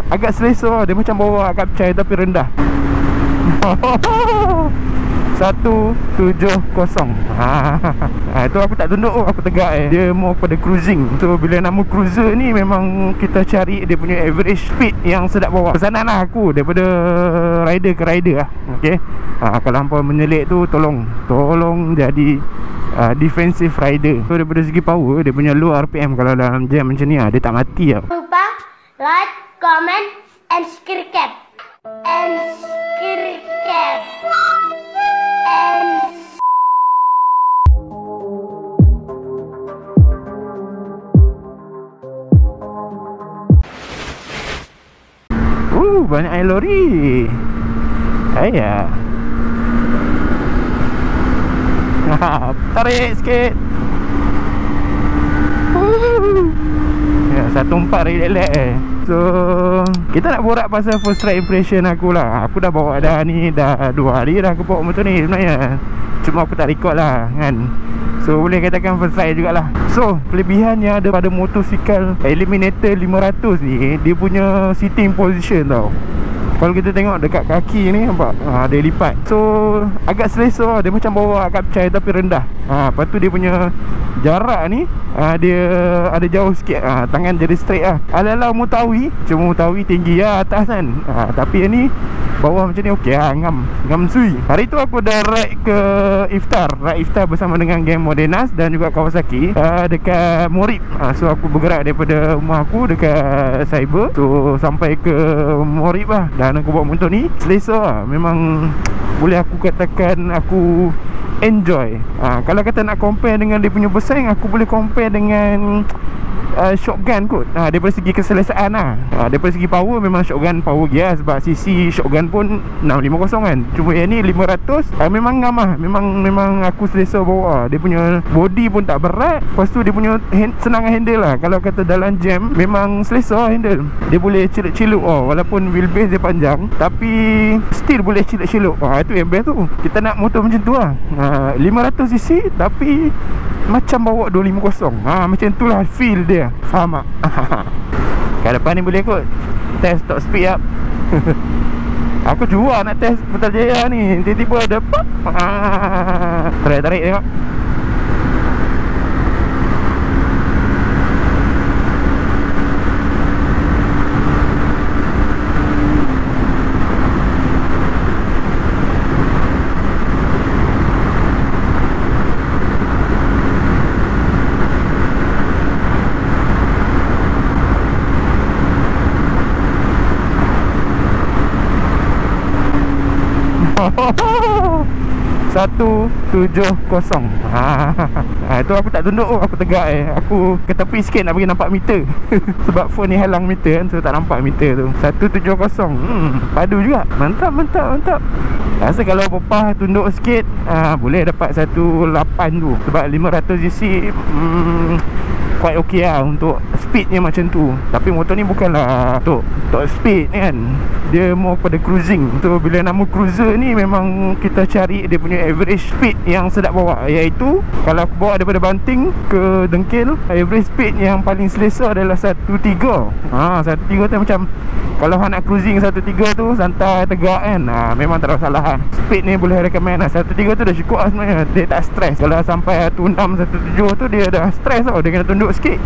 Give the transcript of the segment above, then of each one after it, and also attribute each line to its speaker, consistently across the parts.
Speaker 1: agak selesa. Dia macam bawa Kapcai tapi rendah. 170. Itu aku tak tunduk, aku tegak dia more pada cruising. So bila nama cruiser ni memang kita cari dia punya average speed yang sedap bawa. Pesanan lah aku daripada rider ke rider lah. Okay, kalau hampa menyelit tu tolong jadi defensive rider. So daripada segi power, dia punya low RPM kalau dalam jam macam ni dia tak mati lah.
Speaker 2: Lupa like, comment and subscribe.
Speaker 1: Banyak air lori. Ayah. Tarik sikit. Ya, 14 relax. So kita nak borak pasal first ride impression aku lah. Aku dah bawa dah ni, dah 2 hari dah aku bawa motor ni sebenarnya. Cuma aku tak record lah kan. So boleh katakan first ride jugalah. So kelebihannya ada pada motosikal Eliminator 500 ni, dia punya sitting position tau. Kalau kita tengok dekat kaki ni nampak dia lipat. So agak selesa. Dia macam bawa Kapcai tapi rendah. Lepas tu dia punya jarak ni dia ada jauh sikit. Tangan jadi straight lah. Ala-ala Mutawi. Cuma Mutawi tinggi lah atas kan. Tapi yang ni bawah macam ni okey lah. Ngam sui. Hari tu aku dah ride ke iftar. Ride iftar bersama dengan geng Modenas dan juga Kawasaki dekat Morib. So aku bergerak daripada rumah aku dekat Cyber. So sampai ke Morib lah. Dan aku bawa motor ni selesa lah. Memang boleh aku katakan aku enjoy. Kalau kata nak compare dengan dia punya bersaing, aku boleh compare dengan shotgun kot. Daripada segi keselesaan lah. Daripada segi power, memang shotgun power gear. Sebab CC shotgun pun 650 kan. Cuma yang ni 500 memang ngam lah. Memang aku selesa bawa. Dia punya body pun tak berat. Lepas tu dia punya senang handle lah. Kalau kata dalam jam, memang selesa handle. Dia boleh ciluk-ciluk walaupun wheelbase dia panjang, tapi still boleh ciluk-ciluk. Itu yang best tu. Kita nak motor macam tu lah. 500cc tapi macam bawa 250. Macam tu lah feel dia. Faham tak? Kat depan ni boleh kot test top speed up. Aku jua nak test Putrajaya ni. Tiba-tiba ada pop. Tarik tengok. Satu 70. Itu aku tak tunduk, aku tegak aku ke tepi sikit nak bagi nampak meter. Sebab phone ni halang meter kan, so tak nampak meter tu. 170. Padu juga. Mantap. Rasa kalau Popah tunduk sikit boleh dapat 18 tu. Sebab 500cc quite okay lah untuk speednya macam tu. Tapi motor ni bukanlah untuk speed kan. Dia more pada cruising. So bila nama cruiser ni memang kita cari dia punya average speed yang sedap bawa. Iaitu kalau aku bawa daripada Banting ke Dengkil, average speed yang paling selesa adalah 13. 13 tu macam kalau nak cruising 13 tu santai tegak kan. Memang tak ada salah lah. Speed ni boleh recommend lah. 13 tu dah cukup lah sebenarnya. Dia tak stress. Kalau sampai 16, 17 tu dia dah stress tau. Dia kena tunduk sikit.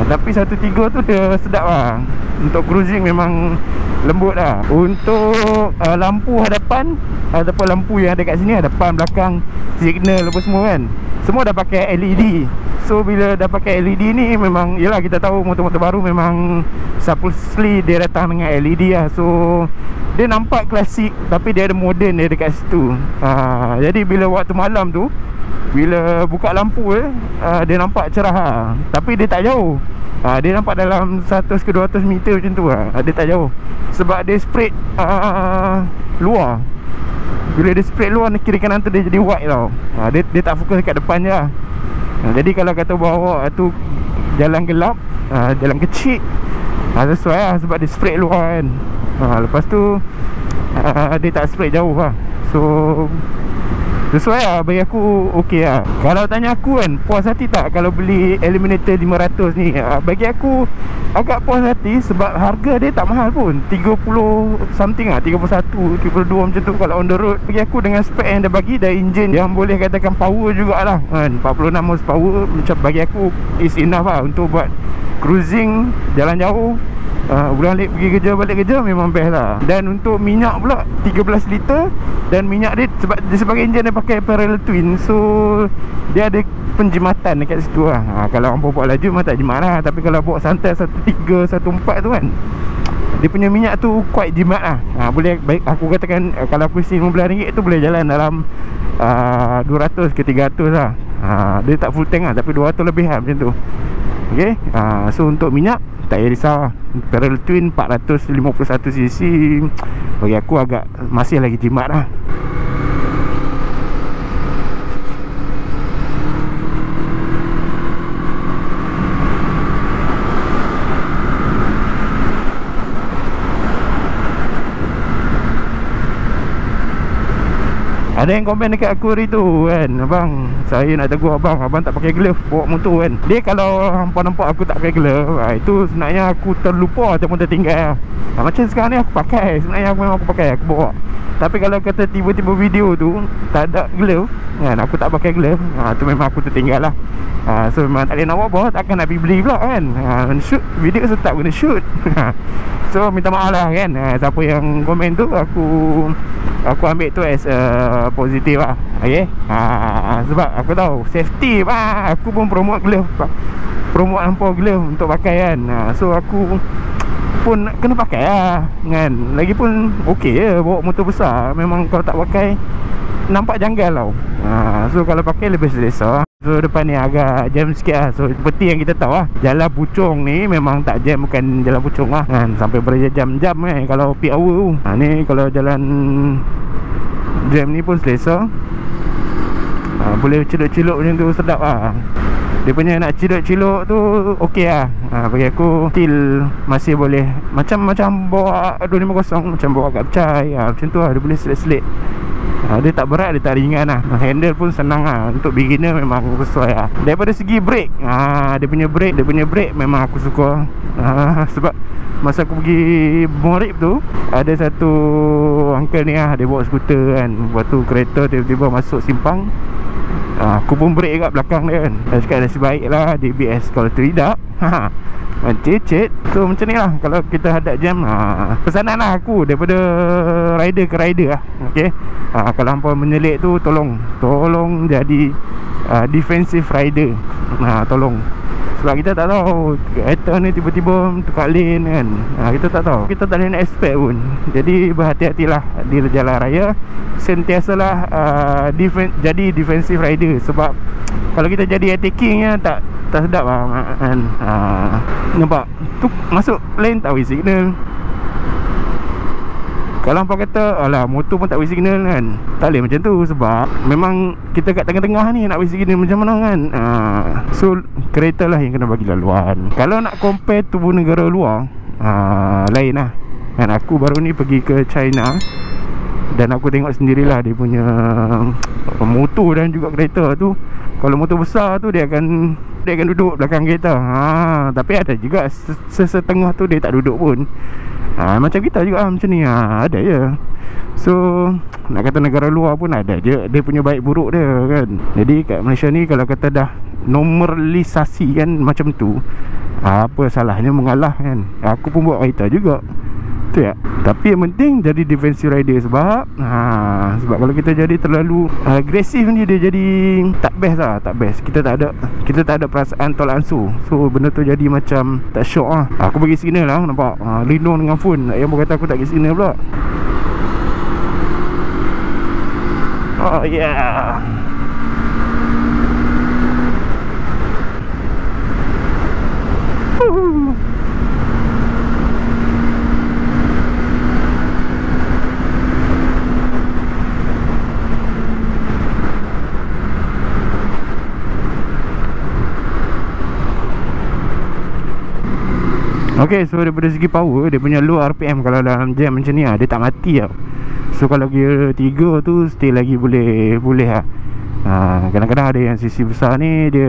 Speaker 1: Tapi 13 tu dia sedap lah. Untuk cruising memang lembut lah. Untuk lampu hadapan ataupun lampu yang ada kat sini, hadapan, belakang, signal apa semua kan, semua dah pakai LED. So bila dah pakai LED ni memang, yelah kita tahu motor-motor baru memang supposedly dia datang dengan LED lah. So dia nampak klasik tapi dia ada modern dia dekat situ. Jadi bila waktu malam tu, bila buka lampu dia nampak cerah lah. Tapi dia tak jauh. Dia nampak dalam 100 ke 200 meter macam tu lah. Dia tak jauh. Sebab dia spread luar. Bila dia spread luar, kiri kanan tu dia jadi white tau. Dia tak fokus dekat depan je lah. Jadi kalau kata bawa tu jalan gelap, jalan kecil, sesuai lah. Sebab dia spread luar kan. Lepas tu dia tak spread jauh lah. So sesuai lah, bagi aku okey lah. Kalau tanya aku kan, puas hati tak kalau beli Eliminator 500 ni? Bagi aku agak puas hati sebab harga dia tak mahal pun, 30 something lah, 31, 32 macam tu kalau on the road. Bagi aku dengan spek yang dia bagi, dan enjin yang boleh katakan power jugalah kan, 46 horsepower, macam bagi aku is enough lah untuk buat cruising jalan jauh. Balik pergi kerja, balik kerja memang best lah. Dan untuk minyak pula 13 liter, dan minyak dia sebab dia sebagai enjin dia pakai parallel twin, so dia ada penjimatan dekat situ lah. Kalau orang bawa laju memang tak jimat lah, tapi kalau bawa santai 13, 14 tu kan, dia punya minyak tu quite jimat lah. Boleh baik aku katakan, kalau aku isi RM15 tu boleh jalan dalam 200 ke 300 lah. Dia tak full tank lah, tapi 200 lebih lah macam tu. Okay, so untuk minyak tak payah risau lah. Parallel twin 451cc bagi aku agak masih lagi jimat lah. Ada yang komen dekat aku hari tu kan, abang, saya nak tegur abang, abang tak pakai glove bawa motor kan. Dia kalau hampa nampak aku tak pakai glove, itu sebenarnya aku terlupa ataupun tertinggal. Macam sekarang ni aku pakai, sebenarnya aku memang aku pakai, aku bawa. Tapi kalau kata tiba-tiba video tu tak ada glove kan, aku tak pakai glove, tu memang aku tertinggal lah. So memang tak boleh nak bawa, takkan nak pergi beli pula kan. Shoot video so tak guna shoot. So minta maaf lah kan, siapa yang komen tu, aku ambil tu as positif lah. Okay, sebab aku tahu safety lah. Aku pun promote glove, promote hampa glove untuk pakai kan. So aku pun kena pakai lah kan. Lagipun okey je bawa motor besar, memang kalau tak pakai nampak janggal tau. So kalau pakai lebih selesa. So depan ni agak jam sikit lah. So seperti yang kita tahu lah, jalan Puchong ni memang tak jam, bukan jalan Puchong lah kan, sampai berjam-jam kalau peak hour tu. Ni kalau jalan jam ni pun selesa. Boleh ciluk-ciluk macam tu, sedap lah. Dia punya nak ciluk-ciluk tu okey lah. Bagi aku still masih boleh, macam bawa 250, macam bawa kat Pecai, macam tu lah. Dia boleh selit-selit. Dia tak berat, dia tak ringan lah. Handle pun senang lah. Untuk beginner memang sesuai lah. Daripada segi brake, dia punya brake memang aku suka. Sebab masa aku pergi Morib tu, ada satu uncle ni lah, dia bawa skuter kan. Lepas tu kereta tiba-tiba masuk simpang, aku pun brake kat belakang dia kan. Dia cakap nasib baik lah DBS, kalau tidak cecet. So macam ni lah kalau kita hadap jam. Pesanan lah aku daripada rider ke rider lah. Okay, kalau hampa menyelit tu, tolong jadi defensive rider. Tolong. Sebab kita tak tahu kereta ni tiba-tiba tukar lane kan. Kita tak tahu, kita tak boleh nak expect pun. Jadi berhati-hatilah di jalan raya. Sentiasalah jadi defensive rider. Sebab kalau kita jadi attacking nya tak sedap lah kan. Nampak tu masuk lane tak bagi signal. Kalau hampa kata alah motor pun tak bagi signal kan, tak boleh macam tu. Sebab memang kita kat tengah-tengah ni nak bagi signal macam mana kan. So kereta lah yang kena bagi laluan. Kalau nak compare tubuh negara luar, lain lah kan. Aku baru ni pergi ke China dan aku tengok sendirilah dia punya motor dan juga kereta tu. Kalau motor besar tu dia akan duduk belakang kereta. Tapi ada juga sesetengah tu dia tak duduk pun. Macam kita juga macam ni. Ada je. So nak kata negara luar pun ada je dia punya baik buruk dia kan. Jadi kat Malaysia ni kalau kata dah normalisasi kan macam tu, apa salahnya mengalah kan. Aku pun buat kereta juga tu ya. Tapi yang penting jadi defensive rider. Sebab kalau kita jadi terlalu agresif ni, dia jadi tak best lah. Tak best. Kita tak ada perasaan tolak ansur. So benda tu jadi macam tak syok lah. Aku bagi signal lah, nampak lindung dengan phone. Yang berkata aku tak bagi signal pula. Oh yeah. Okay, so daripada segi power, dia punya low RPM kalau dalam jam macam ni dia tak mati tau. So kalau gear 3 tu still lagi boleh lah. Kadang-kadang ada yang sisi besar ni dia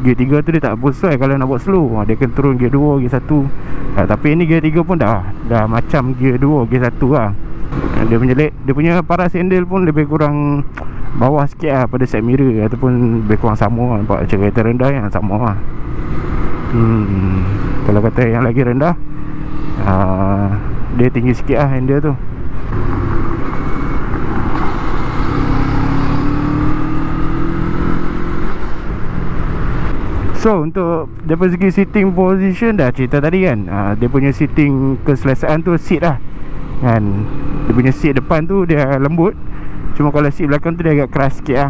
Speaker 1: gear 3 tu dia tak sesuai kalau nak buat slow. Dia akan turun gear 2, gear 1. Tapi ni gear 3 pun dah macam gear 2, gear 1 lah. Dia punya paras handle pun lebih kurang bawah sikit lah pada side mirror, ataupun lebih kurang sama lah. Nampak macam kereta rendah yang sama lah. Kalau kata yang lagi rendah, dia tinggi sikit lah handle tu. So untuk daripada segi sitting position dah cerita tadi kan. Dia punya sitting keselesaan tu seat lah kan. Dia punya seat depan tu dia lembut, cuma kalau seat belakang tu dia agak keras sikit lah.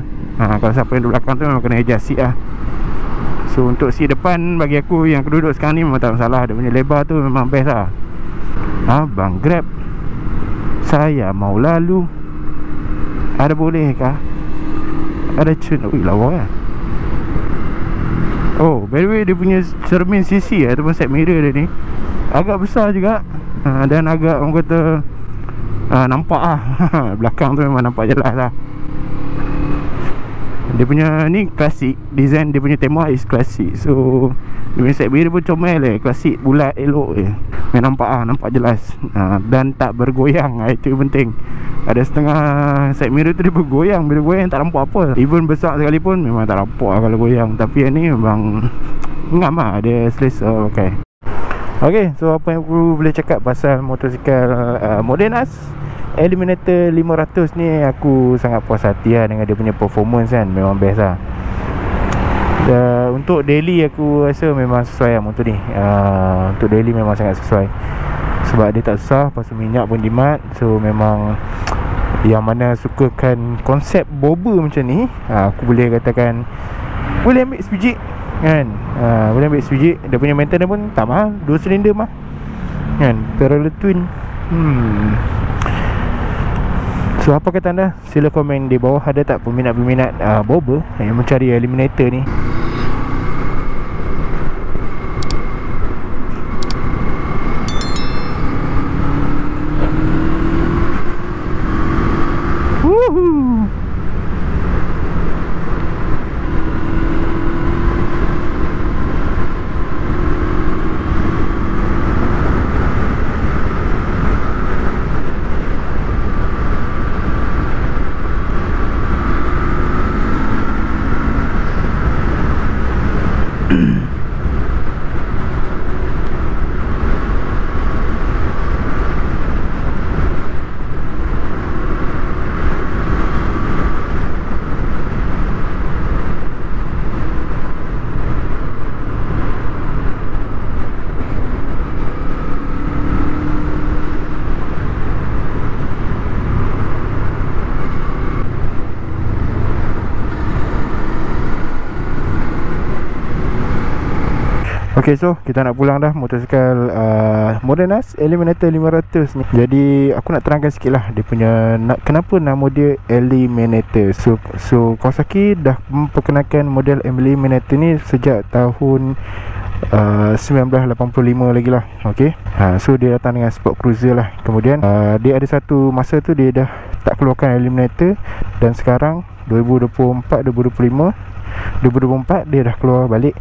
Speaker 1: Kalau siapa yang duduk belakang tu memang kena adjust seat lah. So untuk seat depan bagi aku yang aku duduk sekarang ni memang tak masalah. Dia punya lebar tu memang best lah. Abang Grab, saya mau lalu, ada bolehkah? Ada cun. Ui lawa lah. Oh, by the way, dia punya cermin sisi ataupun side mirror dia ni agak besar juga. Dan agak orang kata nampak lah. Belakang tu memang nampak jelas lah. Dia punya ni klasik. Design dia punya tema is klasik. So dia punya side mirror pun comel klasik, bulat, elok memang nampak lah, nampak jelas. Dan tak bergoyang. Itu yang penting. Ada setengah side mirror tu dia bergoyang. Bila goyang tak nampak apa. Even besar sekalipun memang tak nampak lah kalau goyang. Tapi yang ni memang ngam lah. Dia selesa pakai. Okay, so apa yang aku boleh cakap pasal motosikal Model NAS Eliminator 500 ni, aku sangat puas hati lah dengan dia punya performance kan. Memang best lah. Untuk daily aku rasa memang sesuai lah motor ni. Untuk daily memang sangat sesuai. Sebab dia tak susah, lepas tu minyak pun jimat. So memang yang mana sukakan konsep bobber macam ni, aku boleh katakan boleh ambil SPG kan. Boleh ambil SPG. Dia punya maintenance pun tak mahal, 2 silinder mah kan, parallel twin. So apa kata anda? Sila komen di bawah. Ada tak peminat-peminat bobber yang mencari Eliminator ni? Woohoo! Okay, so kita nak pulang dah motosikal Model NAS Eliminator 500 ni. Jadi aku nak terangkan sikit lah dia punya kenapa nama dia Eliminator. So Kawasaki dah memperkenalkan model Eliminator ni sejak tahun 1985 lagi lah. Okay, so dia datang dengan sport cruiser lah. Kemudian dia ada satu masa tu dia dah tak keluarkan Eliminator. Dan sekarang 2024 dia dah keluar balik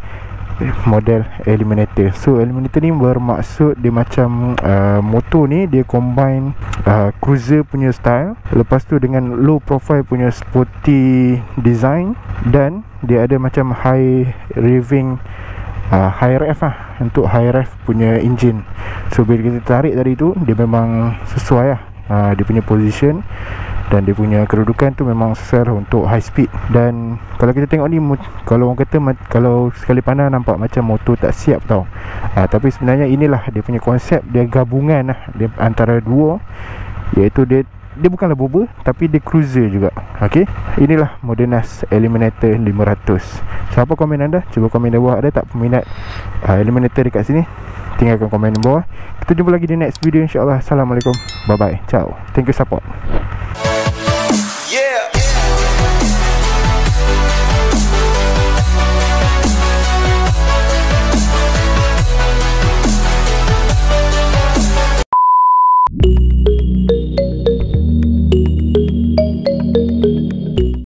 Speaker 1: model Eliminator. So Eliminator ni bermaksud dia macam motor ni dia combine cruiser punya style, lepas tu dengan low profile punya sporty design, dan dia ada macam high revving, high rev lah, untuk high rev punya engine. So bila kita tarik tadi tu dia memang sesuai lah. Dia punya position dan dia punya kedudukan tu memang sesuai untuk high speed. Dan kalau kita tengok ni, kalau orang kata kalau sekali pandang nampak macam motor tak siap tau. Tapi sebenarnya inilah dia punya konsep. Dia gabungan lah dia antara dua, iaitu dia bukanlah bobber tapi dia cruiser juga. Okay, inilah Model NAS Eliminator 500. So apa komen anda? Cuba komen di bawah. Ada tak peminat Eliminator dekat sini? Tinggalkan komen di bawah. Kita jumpa lagi di next video insyaAllah. Assalamualaikum. Bye bye. Ciao. Thank you support.